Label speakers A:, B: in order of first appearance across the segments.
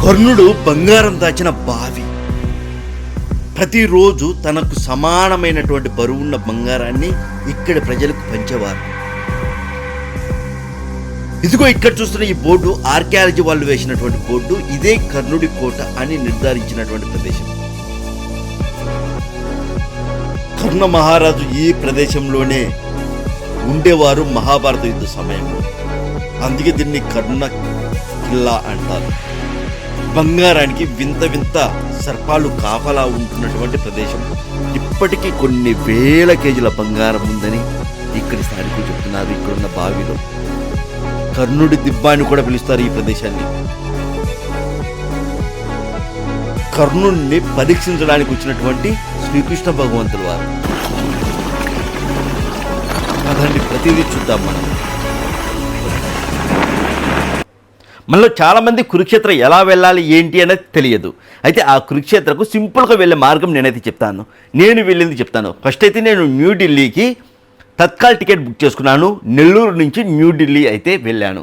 A: కర్ణుడు బంగారం దాచిన బావి. ప్రతిరోజు తనకు సమానమైనటువంటి బరువున్న బంగారాన్ని ఇక్కడి ప్రజలకు పంచేవారు. ఇదిగో ఇక్కడ చూస్తున్న ఈ బోర్డు ఆర్కియాలజీ వాళ్ళు వేసినటువంటి బోర్డు. ఇదే కర్ణుడి కోట అని నిర్ధారించినటువంటి ప్రదేశం. కర్ణ మహారాజు ఈ ప్రదేశంలోనే ఉండేవారు మహాభారత యుద్ధ సమయంలో. అందుకే దీన్ని కర్ణ కిల్లా అంటారు. బంగారానికి వింత వింత సర్పాలు కాపలా ఉంటున్నటువంటి ప్రదేశం. ఇప్పటికీ కొన్ని వేల కేజీల బంగారం ఉందని ఇక్కడి స్థానికులు చెప్తున్నారు. ఇక్కడున్న బావిలో కర్ణుడి దిబ్బ అని కూడా పిలుస్తారు ఈ ప్రదేశాన్ని. కర్ణుడిని పరీక్షించడానికి వచ్చినటువంటి శ్రీకృష్ణ భగవంతుల వారు. అదండి, ప్రతిదీ చూద్దాం మనం. మనలో చాలామంది కురుక్షేత్ర ఎలా వెళ్ళాలి ఏంటి అనేది తెలియదు. అయితే ఆ కురుక్షేత్రకు సింపుల్గా వెళ్ళే మార్గం నేనైతే చెప్తాను. నేను వెళ్ళింది చెప్తాను. ఫస్ట్ అయితే నేను న్యూఢిల్లీకి తత్కాల్ టికెట్ బుక్ చేసుకున్నాను. నెల్లూరు నుంచి న్యూఢిల్లీ అయితే వెళ్ళాను.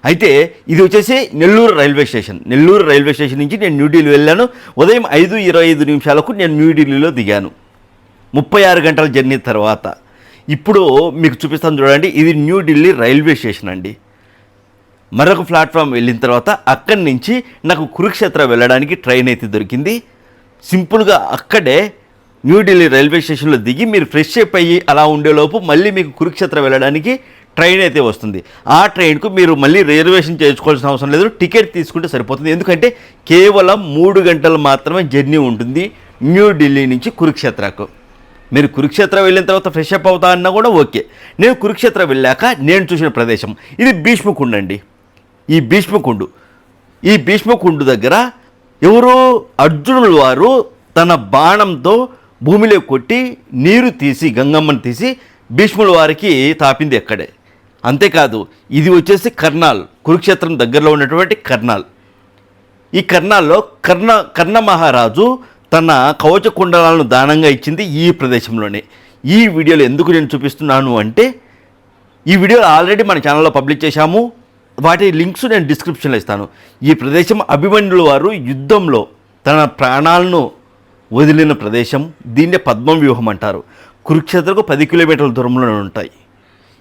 A: అయితే ఇది వచ్చేసి Nellore railway station. Nellore railway station నుంచి నేను న్యూఢిల్లీ వెళ్ళాను. ఉదయం 5:25 నేను న్యూఢిల్లీలో దిగాను. 36 గంటల జర్నీ తర్వాత ఇప్పుడు మీకు చూపిస్తాను చూడండి. ఇది న్యూఢిల్లీ రైల్వే స్టేషన్ అండి. మరొక ప్లాట్ఫామ్ వెళ్ళిన తర్వాత అక్కడి నుంచి నాకు కురుక్షేత్ర వెళ్ళడానికి ట్రైన్ అయితే దొరికింది. సింపుల్గా అక్కడే న్యూఢిల్లీ రైల్వే స్టేషన్లో దిగి మీరు ఫ్రెష్ అప్ అయ్యి అలా ఉండేలోపు మళ్ళీ మీకు కురుక్షేత్ర వెళ్ళడానికి ట్రైన్ అయితే వస్తుంది. ఆ ట్రైన్కు మీరు మళ్ళీ రిజర్వేషన్ చేసుకోవాల్సిన అవసరం లేదు. టికెట్ తీసుకుంటే సరిపోతుంది. ఎందుకంటే కేవలం 3 గంటలు మాత్రమే జర్నీ ఉంటుంది న్యూఢిల్లీ నుంచి కురుక్షేత్రకు. మీరు కురుక్షేత్ర వెళ్ళిన తర్వాత ఫ్రెష్ అప్ అవుతా అన్నా కూడా ఓకే. నేను కురుక్షేత్ర వెళ్ళాక నేను చూసిన ప్రదేశం ఇది భీష్మకుండ అండి. ఈ భీష్మకుండు దగ్గర ఎవరో అర్జునుల వారు తన బాణంతో భూమిలో కొట్టి నీరు తీసి గంగమ్మను తీసి భీష్ముల వారికి తాపింది ఎక్కడే. అంతేకాదు ఇది వచ్చేసి కర్నాల్, కురుక్షేత్రం దగ్గరలో ఉన్నటువంటి కర్నాల్. ఈ కర్నాల్లో కర్ణ మహారాజు తన కవచ కుండలాలను దానంగా ఇచ్చింది ఈ ప్రదేశంలోనే. ఈ వీడియోలో ఎందుకు నేను చూపిస్తున్నాను అంటే ఈ వీడియో ఆల్రెడీ మన ఛానల్లో పబ్లిష్ చేశాము. వాటి లింక్స్ నేను డిస్క్రిప్షన్లో ఇస్తాను. ఈ ప్రదేశం అభిమన్యుల వారు యుద్ధంలో తన ప్రాణాలను వదిలిన ప్రదేశం. దీన్నే పద్మం వ్యూహం అంటారు. కురుక్షేత్రకు 10 కిలోమీటర్ల దూరంలోనే ఉంటాయి.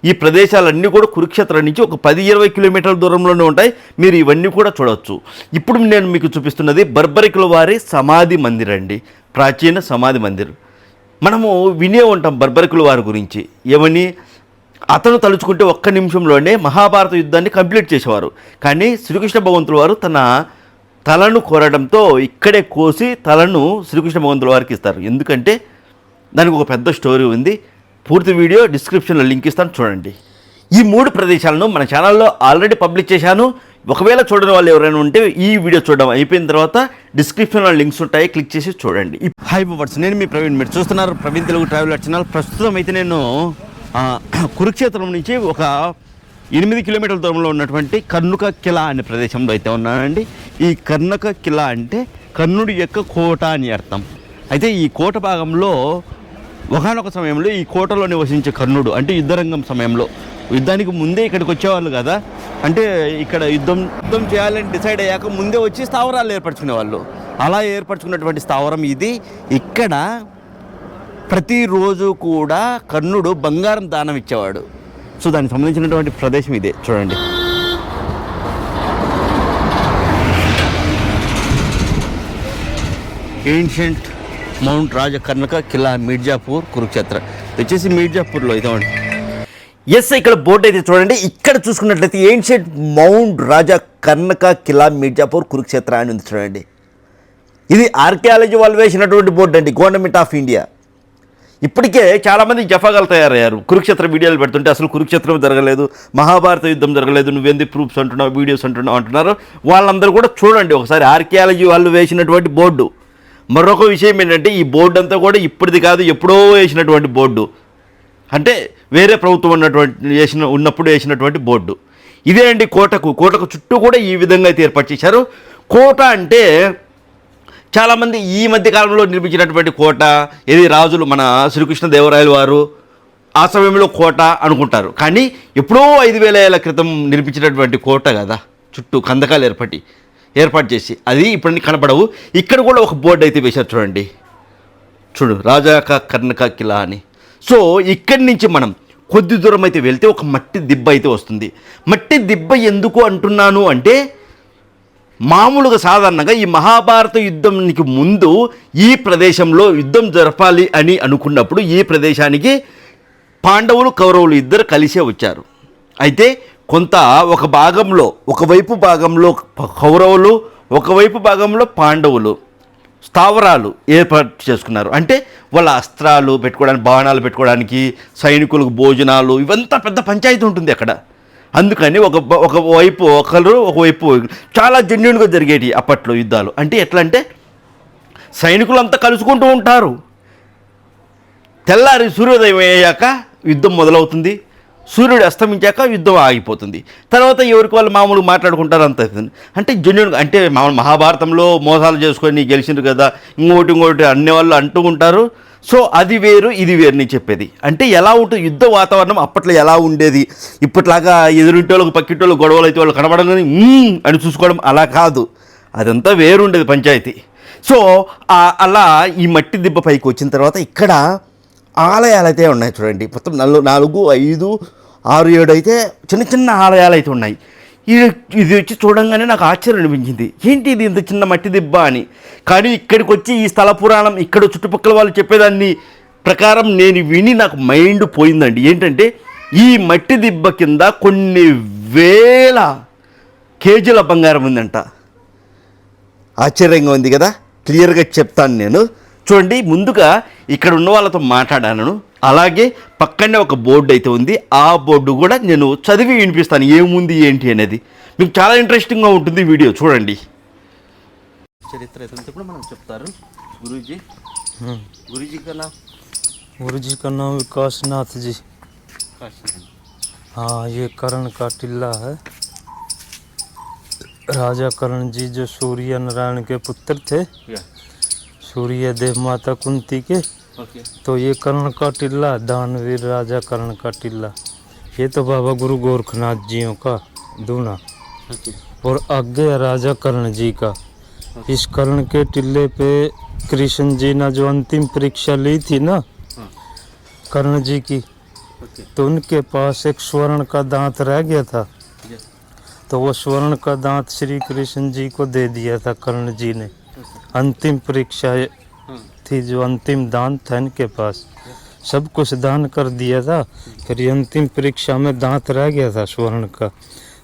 A: ఈ ప్రదేశాలన్నీ కూడా కురుక్షేత్రం నుంచి ఒక 10-20 కిలోమీటర్ల దూరంలోనే ఉంటాయి. మీరు ఇవన్నీ కూడా చూడవచ్చు. ఇప్పుడు నేను మీకు చూపిస్తున్నది బర్బరికుల వారి సమాధి మందిర్ అండి. ప్రాచీన సమాధి మందిర్. మనము వినే ఉంటాం బర్బరికుల వారి గురించి. ఏమని? అతను తలుచుకుంటే ఒక్క నిమిషంలోనే మహాభారత యుద్ధాన్ని కంప్లీట్ చేసేవారు. కానీ శ్రీకృష్ణ భగవంతుల వారు తన తలను కోరడంతో ఇక్కడే కోసి తలను శ్రీకృష్ణ భగవంతుల వారికి ఇస్తారు. ఎందుకంటే దానికి ఒక పెద్ద స్టోరీ ఉంది. పూర్తి వీడియో డిస్క్రిప్షన్లో లింక్ ఇస్తాను, చూడండి. ఈ 3 ప్రదేశాలను మన ఛానల్లో ఆల్రెడీ పబ్లిష్ చేశాను. ఒకవేళ చూడని వాళ్ళు ఎవరైనా ఉంటే ఈ వీడియో చూడడం అయిపోయిన తర్వాత డిస్క్రిప్షన్లో లింక్స్ ఉంటాయి, క్లిక్ చేసి చూడండి. హై వర్డ్స్, నేను మీ ప్రవీణ్. మీరు చూస్తున్నారు ప్రవీణ్ తెలుగు ట్రావెలర్ ఛానల్. ప్రస్తుతం అయితే నేను కురుక్షేత్రం నుంచి ఒక 8 కిలోమీటర్ల దూరంలో ఉన్నటువంటి కర్ణుక కిలా అనే ప్రదేశంలో అయితే ఉన్నానండి. ఈ కర్ణక కిలా అంటే కర్ణుడి యొక్క కోట అని అర్థం. అయితే ఈ కోట భాగంలో ఒకానొక సమయంలో ఈ కోటలో నివసించే కర్ణుడు అంటే యుద్ధరంగం సమయంలో, యుద్ధానికి ముందే ఇక్కడికి వచ్చేవాళ్ళు కదా. అంటే ఇక్కడ యుద్ధం చేయాలని డిసైడ్ అయ్యాక ముందే వచ్చి స్థావరాలు ఏర్పరచుకునేవాళ్ళు. అలా ఏర్పరచుకున్నటువంటి స్థావరం ఇది. ఇక్కడ ప్రతిరోజు కూడా కర్ణుడు బంగారం దానం ఇచ్చేవాడు. సో దానికి సంబంధించినటువంటి ప్రదేశం ఇదే, చూడండి. ఏన్షియంట్ మౌంట్ రాజా కర్ణక కిలా మీర్జాపూర్ కురుక్షేత్ర వచ్చేసి మీర్జాపూర్లో అయితే ఉంది. ఎస్, ఇక్కడ బోర్డు అయితే చూడండి. ఇక్కడ చూసుకున్నట్లయితే ఏన్షియంట్ మౌంట్ రాజా కర్ణక కిలా మీర్జాపూర్ కురుక్షేత్ర అని ఉంది చూడండి. ఇది ఆర్కియాలజీ వాళ్ళు వేసినటువంటి బోర్డు అండి, గవర్నమెంట్ ఆఫ్ ఇండియా. ఇప్పటికే చాలామంది జఫాగాలు తయారయ్యారు. కురుక్షేత్ర వీడియోలు పెడుతుంటే అసలు కురుక్షేత్రం జరగలేదు, మహాభారత యుద్ధం జరగలేదు, నువ్వేంది ప్రూఫ్స్ అంటున్నావు, వీడియోస్ అంటున్నారు. వాళ్ళందరూ కూడా చూడండి ఒకసారి ఆర్కియాలజీ వాళ్ళు వేసినటువంటి బోర్డు. మరొక విషయం ఏంటంటే ఈ బోర్డు అంతా కూడా ఇప్పటిది కాదు, ఎప్పుడో వేసినటువంటి బోర్డు. అంటే వేరే ప్రభుత్వం ఉన్నప్పుడు వేసినటువంటి బోర్డు ఇదే అండి. కోటకు చుట్టూ కూడా ఈ విధంగా అయితే ఏర్పాటు చేశారు. కోట అంటే చాలామంది ఈ మధ్య కాలంలో నిర్మించినటువంటి కోట, ఇది రాజులు మన శ్రీకృష్ణదేవరాయలు వారు ఆ సమయంలో కోట అనుకుంటారు. కానీ ఎప్పుడో 5,000 ఏళ్ల క్రితం నిర్మించినటువంటి కోట కదా, చుట్టూ కందకాలు ఏర్పడి. ఏర్పాటు చేసి, అది ఇప్పుడు కనపడవు. ఇక్కడ కూడా ఒక బోర్డు అయితే వేశారు చూడండి, చూడు రాజాక కర్ణక కిలా అని. సో ఇక్కడి నుంచి మనం కొద్ది దూరం అయితే వెళ్తే ఒక మట్టి దిబ్బ అయితే వస్తుంది. మట్టి దిబ్బ ఎందుకు అంటున్నాను అంటే, మామూలుగా సాధారణంగా ఈ మహాభారత యుద్ధానికి ముందు ఈ ప్రదేశంలో యుద్ధం జరపాలి అని అనుకున్నప్పుడు ఈ ప్రదేశానికి పాండవులు కౌరవులు ఇద్దరు కలిసే వచ్చారు. అయితే కొంత ఒక భాగంలో, ఒకవైపు భాగంలో కౌరవులు, ఒకవైపు భాగంలో పాండవులు స్థావరాలు ఏర్పాటు చేసుకున్నారు. అంటే వాళ్ళ అస్త్రాలు పెట్టుకోవడానికి, బాణాలు పెట్టుకోవడానికి, సైనికులకు భోజనాలు, ఇవంతా పెద్ద పంచాయతీ ఉంటుంది అక్కడ. అందుకని ఒకవైపు ఒకరు, ఒకవైపు చాలా జెన్యూన్గా జరిగేవి అప్పట్లో యుద్ధాలు. అంటే ఎట్లా అంటే సైనికులంతా కలుసుకుంటూ ఉంటారు, తెల్లారి సూర్యోదయం అయ్యాక యుద్ధం మొదలవుతుంది, సూర్యుడు అస్తమించాక యుద్ధం ఆగిపోతుంది. తర్వాత ఎవరికి వాళ్ళు మామూలుగా మాట్లాడుకుంటారు అంత. అంటే జెన్యూన్గా, అంటే మామూలు మహాభారతంలో మోసాలు చేసుకొని గెలిచిండ్రు కదా, ఇంకోటి అన్నేవాళ్ళు అంటూ ఉంటారు. సో అది వేరు, ఇది వేరు నేను చెప్పేది. అంటే ఎలా ఉంటుంది యుద్ధ వాతావరణం అప్పట్లో ఎలా ఉండేది, ఇప్పట్లాగా ఎదురింటోళ్ళకు పక్కింటోళ్ళకు గొడవలు అయితే వాళ్ళు కనబడగానే అని చూసుకోవడం అలా కాదు, అదంతా వేరు ఉండేది పంచాయతీ. సో అలా ఈ మట్టి దిబ్బ పైకి వచ్చిన తర్వాత ఇక్కడ ఆలయాలు అయితే ఉన్నాయి చూడండి. మొత్తం 4, 5, 6, 7 అయితే చిన్న చిన్న ఆలయాలు అయితే ఉన్నాయి. ఇది వచ్చి చూడంగానే నాకు ఆశ్చర్యం అనిపించింది, ఏంటి ఇది ఇంత చిన్న మట్టి దిబ్బ అని. కానీ ఇక్కడికి వచ్చి ఈ స్థల పురాణం, ఇక్కడ చుట్టుపక్కల వాళ్ళు చెప్పేదాన్ని ప్రకారం నేను విని నాకు మైండ్ పోయిందండి. ఏంటంటే ఈ మట్టి దిబ్బ కింద కొన్ని వేల కేజీల బంగారం ఉందంట. ఆశ్చర్యంగా ఉంది కదా, క్లియర్గా చెప్తాను నేను. చూడండి, ముందుగా ఇక్కడ ఉన్న వాళ్ళతో మాట్లాడాను, అలాగే పక్కనే ఒక బోర్డు అయితే ఉంది. ఆ బోర్డు కూడా నేను చదివి వినిపిస్తాను ఏముంది ఏంటి అనేది. మీకు చాలా ఇంట్రెస్టింగ్గా ఉంటుంది వీడియో చూడండి. చరిత్ర అయితే కూడా మనం చెప్తారు.
B: गुरुजी का नाम विकासनाथ जी। हाँ, ये कर्ण का टिल्ला है। राजा कर्ण जी जो सूर्य नारायण के पुत्र थे, सूर्य देव माता कुंती के, तो ये कर्ण का टिल्ला, दानवीर राजा कर्ण का टिल्ला। ये तो बाबा गुरु गोरखनाथ जियों का दूना, और आगे राजा कर्ण जी का। इस कर्ण के टिल्ले पे कृष्ण जी ने जो अंतिम परीक्षा ली थी ना कर्ण जी की, तो उनके पास एक स्वर्ण का दांत रह गया था। तो वो स्वर्ण का दांत श्री कृष्ण जी को दे दिया था कर्ण जी ने। अंतिम परीक्षा थी, जो अंतिम दान था इनके पास, सब कुछ दान कर दिया था। फिर ये अंतिम परीक्षा में दांत रह गया था स्वर्ण का।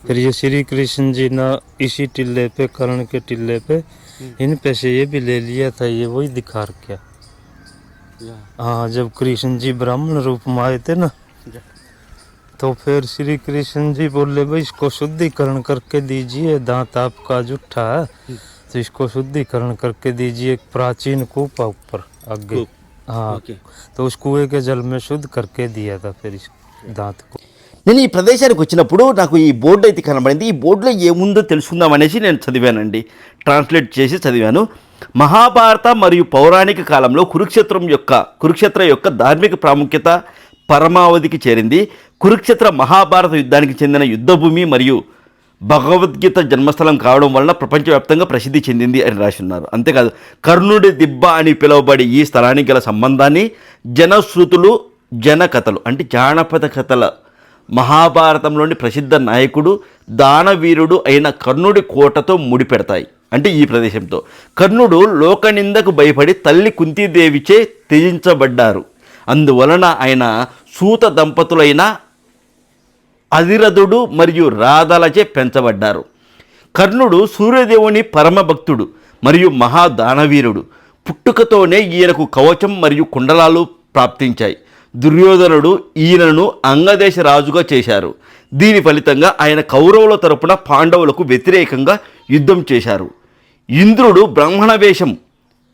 B: फिर ये श्री कृष्ण जी ने इसी टिल्ले पे, कर्ण के टिल्ले पे, इन पे से ये भी ले लिया था। ये वही दिखा रखा। हाँ, जब कृष्ण जी ब्राह्मण रूप में आए थे ना, तो फिर श्री कृष्ण जी बोले भाई इसको शुद्धिकरण करके दीजिए, दांत आपका जूठा है, तो इसको शुद्धिकरण करके दीजिए। एक प्राचीन कूप ऊपर आगे, हाँ, तो उस कुएं के जल में शुद्ध करके दिया था फिर इस दांत को।
A: నేను ఈ ప్రదేశానికి వచ్చినప్పుడు నాకు ఈ బోర్డు అయితే కనబడింది. ఈ బోర్డులో ఏముందో తెలుసుకుందాం అనేసి నేను చదివానండి, ట్రాన్స్లేట్ చేసి చదివాను. మహాభారత మరియు పౌరాణిక కాలంలో కురుక్షేత్ర యొక్క ధార్మిక ప్రాముఖ్యత పరమావధికి చేరింది. కురుక్షేత్ర మహాభారత యుద్ధానికి చెందిన యుద్ధభూమి మరియు భగవద్గీత జన్మస్థలం కావడం వలన ప్రపంచవ్యాప్తంగా ప్రసిద్ధి చెందింది అని రాసి ఉన్నారు. అంతేకాదు, కర్ణుడి దిబ్బ అని పిలువబడే ఈ స్థలానికి గల సంబంధాన్ని జనశ్రుతులు, జనకథలు అంటే జానపద కథల, మహాభారతంలోని ప్రసిద్ధ నాయకుడు దానవీరుడు అయిన కర్ణుడి కోటతో ముడిపెడతాయి. అంటే ఈ ప్రదేశంతో కర్ణుడు లోకనిందకు భయపడి తల్లి కుంతీదేవిచే త్యజించబడ్డారు. అందువలన ఆయన సూత దంపతులైన అధిరథుడు మరియు రాధలచే పెంచబడ్డారు. కర్ణుడు సూర్యదేవుని పరమభక్తుడు మరియు మహాదానవీరుడు. పుట్టుకతోనే ఈయనకు కవచం మరియు కుండలాలు ప్రాప్తించాయి. దుర్యోధనుడు ఈయనను అంగదేశ రాజుగా చేశారు. దీని ఫలితంగా ఆయన కౌరవుల తరపున పాండవులకు వ్యతిరేకంగా యుద్ధం చేశారు. ఇంద్రుడు బ్రాహ్మణ వేషం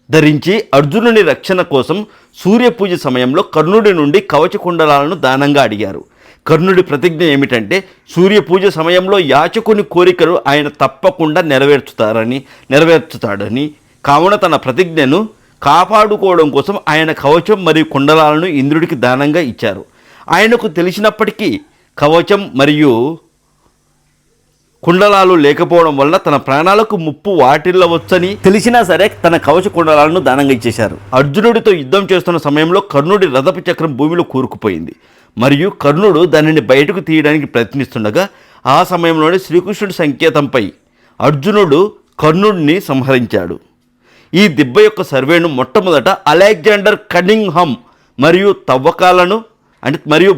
A: ధరించి అర్జునుని రక్షణ కోసం సూర్యపూజ సమయంలో కర్ణుడి నుండి కవచ కుండలాలను దానంగా అడిగారు. కర్ణుడి ప్రతిజ్ఞ ఏమిటంటే సూర్యపూజ సమయంలో యాచకుని కోరికలు ఆయన తప్పకుండా నెరవేర్చుతాడని. కావున తన ప్రతిజ్ఞను కాపాడుకోవడం కోసం ఆయన కవచం మరియు కుండలాలను ఇంద్రుడికి దానంగా ఇచ్చారు. ఆయనకు తెలిసినప్పటికీ కవచం మరియు కుండలాలు లేకపోవడం వల్ల తన ప్రాణాలకు ముప్పు వాటిల్లవచ్చని తెలిసినా సరే తన కవచ కుండలాలను దానంగా ఇచ్చేశారు. అర్జునుడితో యుద్ధం చేస్తున్న సమయంలో కర్ణుడి రథపు చక్రం భూమిలో కూరుకుపోయింది మరియు కర్ణుడు దానిని బయటకు తీయడానికి ప్రయత్నిస్తుండగా ఆ సమయంలోనే శ్రీకృష్ణుడి సంకేతంపై అర్జునుడు కర్ణుడిని సంహరించాడు. ఈ దిబ్బ యొక్క సర్వేను మొట్టమొదట అలెగ్జాండర్ కనింగ్హమ్ మరియు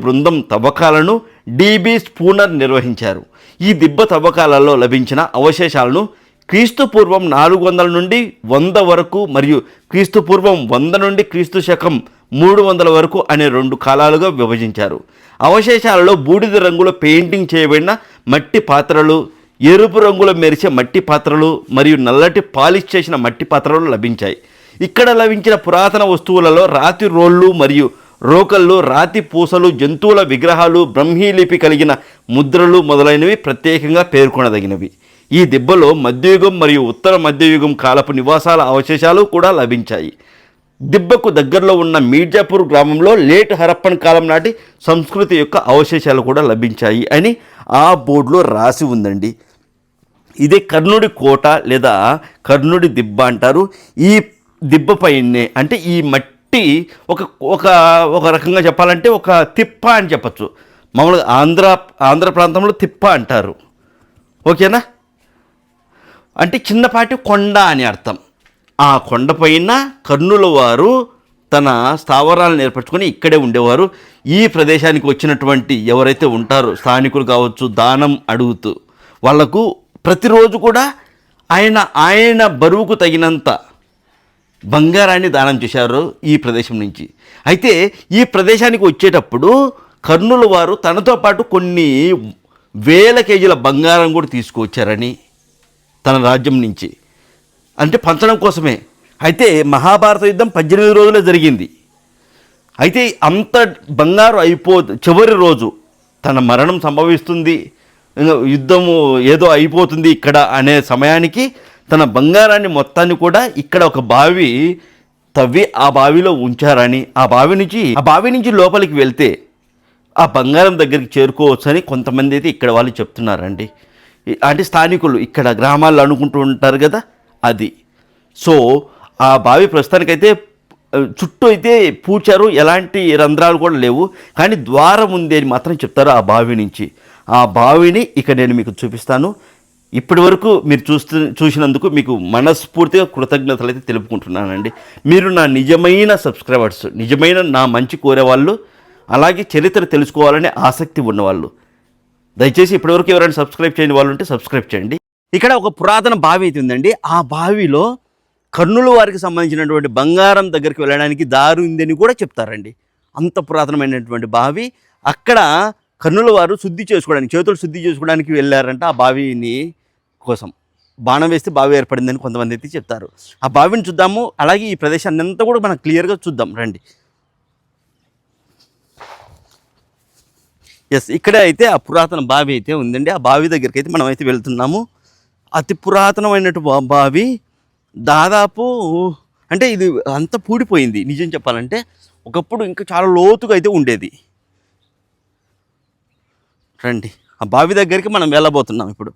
A: బృందం తవ్వకాలను డిబి స్పూనర్ నిర్వహించారు. ఈ దిబ్బ తవ్వకాలలో లభించిన అవశేషాలను క్రీస్తుపూర్వం 400 నుండి 100 వరకు మరియు క్రీస్తుపూర్వం 100 నుండి క్రీస్తు శకం 300 వరకు అనే 2 కాలాలుగా విభజించారు. అవశేషాలలో బూడిద రంగులో పెయింటింగ్ చేయబడిన మట్టి పాత్రలు, ఎరుపు రంగులో మెరిసే మట్టి పాత్రలు మరియు నల్లటి పాలిష్ చేసిన మట్టి పాత్రలు లభించాయి. ఇక్కడ లభించిన పురాతన వస్తువులలో రాతి రోళ్ళు మరియు రోకళ్ళు, రాతి పూసలు, జంతువుల విగ్రహాలు, బ్రహ్మీలిపి కలిగిన ముద్రలు మొదలైనవి ప్రత్యేకంగా పేర్కొనదగినవి. ఈ దిబ్బలో మధ్యయుగం మరియు ఉత్తర మధ్యయుగం కాలపు నివాసాల అవశేషాలు కూడా లభించాయి. దిబ్బకు దగ్గరలో ఉన్న మీర్జాపూర్ గ్రామంలో లేట్ హరప్పన్ కాలం నాటి సంస్కృతి యొక్క అవశేషాలు కూడా లభించాయి అని ఆ బోర్డులో రాసి ఉందండి. ఇదే కర్ణుడి కోట లేదా కర్ణుడి దిబ్బ అంటారు. ఈ దిబ్బ పైనే అంటే ఈ మట్టి ఒక రకంగా చెప్పాలంటే ఒక తిప్ప అని చెప్పచ్చు. మామూలుగా ఆంధ్ర ప్రాంతంలో తిప్ప అంటారు. ఓకేనా? అంటే చిన్నపాటి కొండ అని అర్థం. ఆ కొండపైన కర్ణుల వారు తన స్థావరాలను ఏర్పరచుకొని ఇక్కడే ఉండేవారు. ఈ ప్రదేశానికి వచ్చినటువంటి ఎవరైతే ఉంటారో స్థానికులు కావచ్చు, దానం అడుగుతూ వాళ్లకు ప్రతిరోజు కూడా ఆయన బరువుకు తగినంత బంగారాన్ని దానం చేశారు ఈ ప్రదేశం నుంచి. అయితే ఈ ప్రదేశానికి వచ్చేటప్పుడు కర్ణుల వారు తనతో పాటు కొన్ని వేల కేజీల బంగారం కూడా తీసుకువచ్చారని తన రాజ్యం నుంచి, అంటే పంచడం కోసమే. అయితే మహాభారత యుద్ధం 18 రోజులే జరిగింది. అయితే అంత బంగారు చివరి రోజు తన మరణం సంభవిస్తుంది, యుద్ధము ఏదో అయిపోతుంది ఇక్కడ అనే సమయానికి తన బంగారాన్ని మొత్తాన్ని కూడా ఇక్కడ ఒక బావి తవ్వి ఆ బావిలో ఉంచారని, ఆ బావి నుంచి లోపలికి వెళ్తే ఆ బంగారం దగ్గరికి చేరుకోవచ్చని కొంతమంది అయితే ఇక్కడ వాళ్ళు చెప్తున్నారండి. అంటే స్థానికులు ఇక్కడ గ్రామాల్లో అనుకుంటూ ఉంటారు కదా, అది. సో ఆ బావి ప్రస్తుతానికైతే చుట్టూ అయితే పూచారు, ఎలాంటి రంధ్రాలు కూడా లేవు, కానీ ద్వారం ఉంది అని మాత్రం చెప్తారు ఆ బావి నుంచి. ఆ బావిని ఇక నేను మీకు చూపిస్తాను. ఇప్పటి వరకు మీరు చూసినందుకు మీకు మనస్ఫూర్తిగా కృతజ్ఞతలు అయితే తెలుపుకుంటున్నానండి. మీరు నా నిజమైన సబ్స్క్రైబర్స్, నిజమైన నా మంచి కోరేవాళ్ళు, అలాగే చరిత్ర తెలుసుకోవాలనే ఆసక్తి ఉన్నవాళ్ళు. దయచేసి ఇప్పటివరకు ఎవరైనా సబ్స్క్రైబ్ చేయని వాళ్ళు ఉంటే సబ్స్క్రైబ్ చేయండి. ఇక్కడ ఒక పురాతన బావి అయితే ఉందండి. ఆ బావిలో కర్ణుల వారికి సంబంధించినటువంటి బంగారం దగ్గరికి వెళ్ళడానికి దారి ఉందని కూడా చెప్తారండి. అంత పురాతనమైనటువంటి బావి. అక్కడ కర్ణుల వారు చేతులు శుద్ధి చేసుకోవడానికి వెళ్ళారంట. ఆ బావిని కోసం బాణం వేస్తే బావి ఏర్పడిందని కొంతమంది అయితే చెప్తారు. ఆ బావిని చూద్దాము, అలాగే ఈ ప్రదేశాన్ని అంతా కూడా మనం క్లియర్గా చూద్దాం రండి. ఎస్, ఇక్కడే అయితే ఆ పురాతన బావి అయితే ఉందండి. ఆ బావి దగ్గరికి అయితే మనం అయితే వెళ్తున్నాము. అతి పురాతనమైనటువంటి బావి, దాదాపు అంటే ఇది అంతా పూడిపోయింది. నిజం చెప్పాలంటే ఒకప్పుడు ఇంకా చాలా లోతుగా అయితే ఉండేది. రండి, ఆ బావి దగ్గరికి మనం వెళ్ళబోతున్నాం. ఇప్పుడు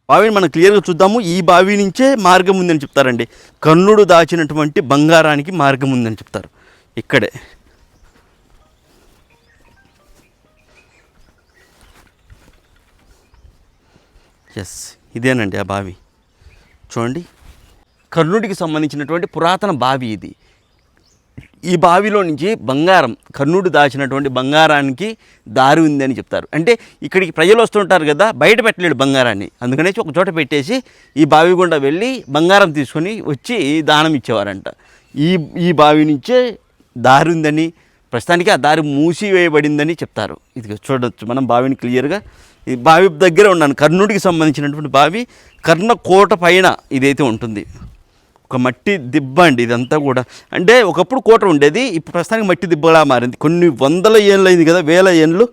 A: బావిని మనం క్లియర్గా చూద్దాము. ఈ బావి నుంచే మార్గం ఉందని చెప్తారండి. కర్ణుడు దాచినటువంటి బంగారానికి మార్గం ఉందని చెప్తారు ఇక్కడే. ఎస్, ఇదేనండి ఆ బావి. చూడండి, కర్ణుడికి సంబంధించినటువంటి పురాతన బావి ఇది. ఈ బావిలో నుంచి బంగారం, కర్ణుడు దాచినటువంటి బంగారానికి దారి ఉంది అని చెప్తారు. అంటే ఇక్కడికి ప్రజలు వస్తుంటారు కదా, బయట పెట్టలేడు బంగారాన్ని, అందుకనేసి ఒక చోట పెట్టేసి ఈ బావి గుండా వెళ్ళి బంగారం తీసుకొని వచ్చి దానం ఇచ్చేవారంట. ఈ బావి నుంచే దారి ఉందని, ప్రస్తుతానికి ఆ దారి మూసివేయబడిందని చెప్తారు. ఇది చూడవచ్చు మనం బావిని క్లియర్గా. ఈ బావి దగ్గర ఉన్నాను. కర్ణుడికి సంబంధించినటువంటి బావి, కర్ణకోట పైన ఇదైతే ఉంటుంది. ఒక మట్టి దిబ్బ అండి ఇదంతా కూడా. అంటే ఒకప్పుడు కోట ఉండేది, ఇప్పుడు ప్రస్తుతానికి మట్టి దిబ్బలా మారింది. కొన్ని వందల ఏళ్ళు అయింది కదా, వేల ఏళ్ళు.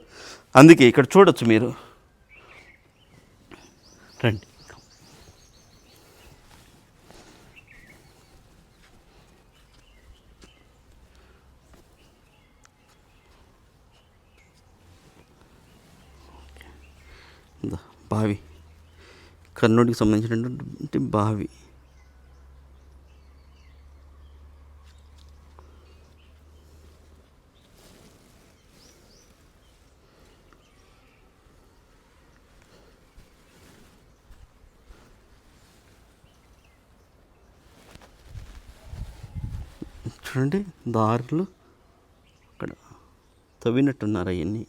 A: అందుకే ఇక్కడ చూడొచ్చు మీరు. రండి. బావి కర్నూలుకి సంబంధించినటువంటి బావి. చూడండి దారులు అక్కడ తవ్వినట్టున్నారు అవన్నీ.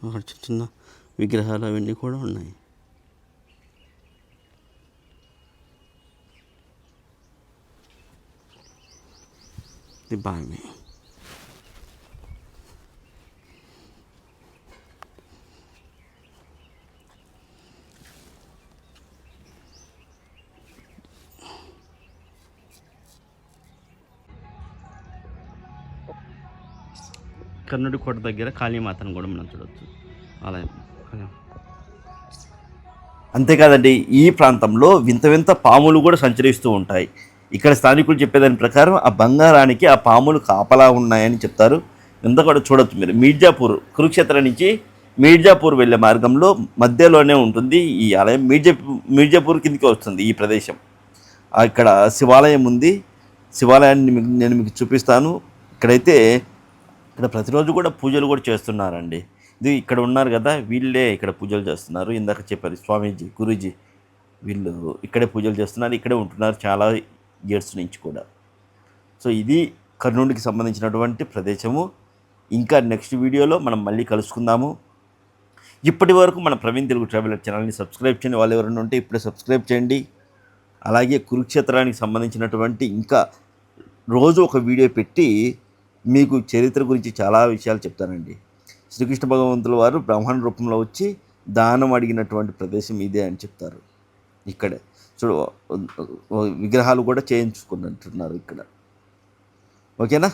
A: అక్కడ చిన్న చిన్న విగ్రహాలు అవన్నీ కూడా ఉన్నాయి. ఇది బావి. కర్నూలు కోట దగ్గర కాళీమాతను కూడా మనం చూడవచ్చు ఆలయం. అంతేకాదండి, ఈ ప్రాంతంలో వింత వింత పాములు కూడా సంచరిస్తూ ఉంటాయి. ఇక్కడ స్థానికులు చెప్పేదాని ప్రకారం ఆ బంగారానికి ఆ పాములు కాపలా ఉన్నాయని చెప్తారు. ఇంత కూడా చూడొచ్చు మీరు. మీర్జాపూర్, కురుక్షేత్రం నుంచి మీర్జాపూర్ వెళ్ళే మార్గంలో మధ్యలోనే ఉంటుంది ఈ ఆలయం. మీర్జాపూర్ కిందకి వస్తుంది ఈ ప్రదేశం. ఇక్కడ శివాలయం ఉంది. శివాలయాన్ని నేను మీకు చూపిస్తాను. ఇక్కడైతే ఇక్కడ ప్రతిరోజు కూడా పూజలు కూడా చేస్తున్నారండి. ఇది ఇక్కడ ఉన్నారు కదా, వీళ్ళే ఇక్కడ పూజలు చేస్తున్నారు. ఇందాక చెప్పారు స్వామీజీ, గురూజీ, వీళ్ళు ఇక్కడే పూజలు చేస్తున్నారు, ఇక్కడే ఉంటున్నారు చాలా ఇయర్స్ నుంచి కూడా. సో ఇది కర్నూలుకి సంబంధించినటువంటి ప్రదేశము. ఇంకా నెక్స్ట్ వీడియోలో మనం మళ్ళీ కలుసుకుందాము. ఇప్పటి వరకు మన ప్రవీణ్ తెలుగు ట్రావెలర్ ఛానల్ని సబ్స్క్రైబ్ చేయని వాళ్ళు ఎవరైనా ఉంటే ఇప్పుడే సబ్స్క్రైబ్ చేయండి. అలాగే కురుక్షేత్రానికి సంబంధించినటువంటి ఇంకా రోజు ఒక వీడియో పెట్టి మీకు చరిత్ర గురించి చాలా విషయాలు చెప్తానండి. శ్రీకృష్ణ భగవంతుల వారు బ్రాహ్మణ రూపంలో వచ్చి దానం అడిగినటువంటి ప్రదేశం ఇదే అని చెప్తారు. ఇక్కడే చూడు విగ్రహాలు కూడా చేయించుకున్నట్టున్నారు ఇక్కడ. ఓకేనా?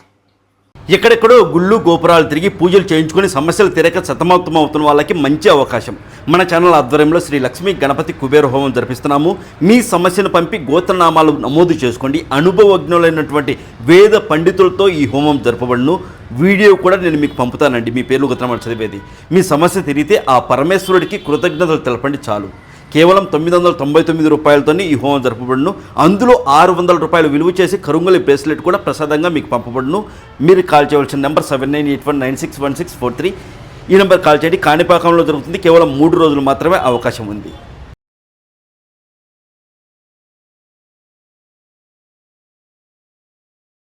A: ఎక్కడెక్కడో గుళ్ళు గోపురాలు తిరిగి పూజలు చేయించుకొని సమస్యలు తీరక సతమతమవుతున్న వాళ్ళకి మంచి అవకాశం. మన ఛానల్ ఆధ్వర్యంలో శ్రీ లక్ష్మీ గణపతి కుబేర హోమం జరిపిస్తున్నాము. మీ సమస్యను పంపి గోత్రనామాలు నమోదు చేసుకోండి. అనుభవజ్ఞులైనటువంటి వేద పండితులతో ఈ హోమం జరపబడును. వీడియో కూడా నేను మీకు పంపుతానండి, మీ పేర్లు గోత్రనామాలు చదివేది. మీ సమస్య తిరిగితే ఆ పరమేశ్వరుడికి కృతజ్ఞతలు తెలపండి చాలు. కేవలం 999 రూపాయలతో ఈ హోమం జరపబడును. అందులో 600 రూపాయలు విలువ చేసి కరుంగలి బ్రేస్లెట్ కూడా ప్రసాదంగా మీకు పంపబడును. మీరు కాల్ చేయవలసిన నెంబర్ 7981961643. ఈ నెంబర్ కాల్ చేయండి. కాణిపాకంలో జరుగుతుంది. కేవలం 3 రోజులు మాత్రమే అవకాశం ఉంది.